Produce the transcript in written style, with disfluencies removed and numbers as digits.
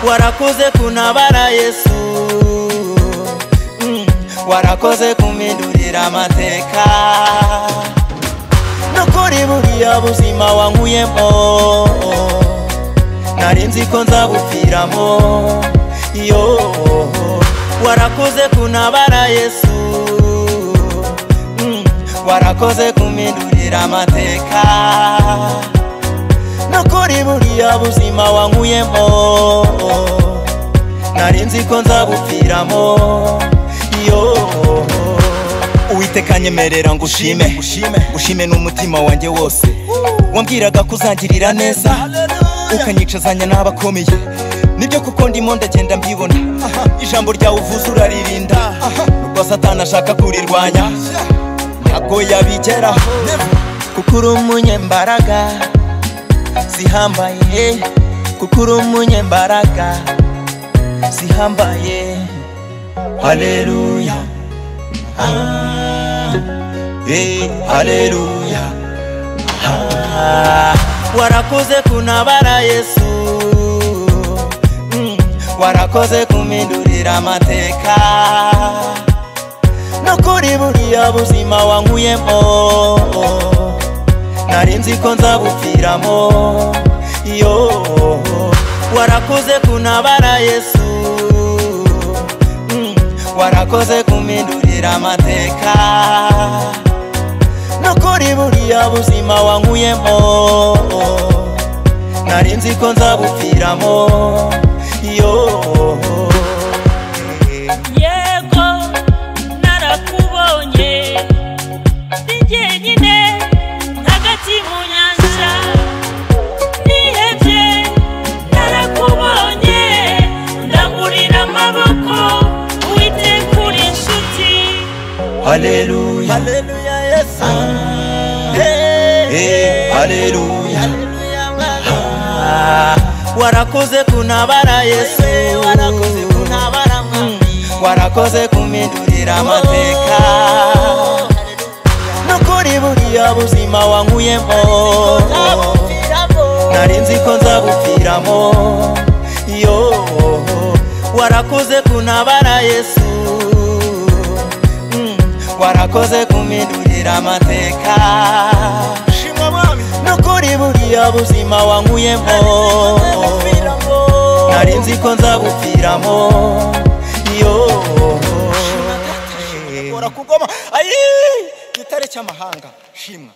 Warakoze kunabara Yesu, warakoze kumindurira amateka, nukuri buriya buzima wankuyemo, narinzi ko nzabupfiramo. Yo, warakoze kunabara Yesu, warakoze kumindurira amateka, nukuri buriya buzima wankuyemo, narinzi ko nzabupfiramo. Yo, Uwiteka nyemerera ngushime, ushime n'umutima wanjye wose. Wambwiraga kuzangirira neza, ukanyicazanya n'abakomeye. Nibyo kuko ndimo ndagenda mbibona, ijambo ryawe uvuze uraririnda. Nubwo Satani ashaka kurirwanya, ntabwo yabigeraho, kuko uri umunyembaraga zihambaye, kuko uri umunyembaraga zihambaye. Haleluya, haleluya. Warakoze kunabara Yesu, warakoze kumindurira amateka, nukuri buriya buzima wankuyemo, narinzi ko nzabupfiramo. Yo, warakoze kunabara Yesu, warakoze kumindurira amateka, nukuri buriya buzima wankuyemo, narinzi ko nzabupfiramo. Yo, yego narakubonye ndi nyine hagati mu nyanja, nihebye narakubonye ndamurira amaboko, Uwiteka uri inshuti. haleluya, haleluya Yesu, haleluya. Warakoze kunabara Yesu, warakoze kumindurira amateka, nukuri buriya buzima wankuyemo, narinzi ko nzabupfiramo. Yo, warakoze kunabara Yesu, warakoze kumindurira amateka, nukuri buriya buzima wankuyemo, narinzi ko nzabupfiramo. Yo, kugoma ayi gitare cy'amahanga shimwa.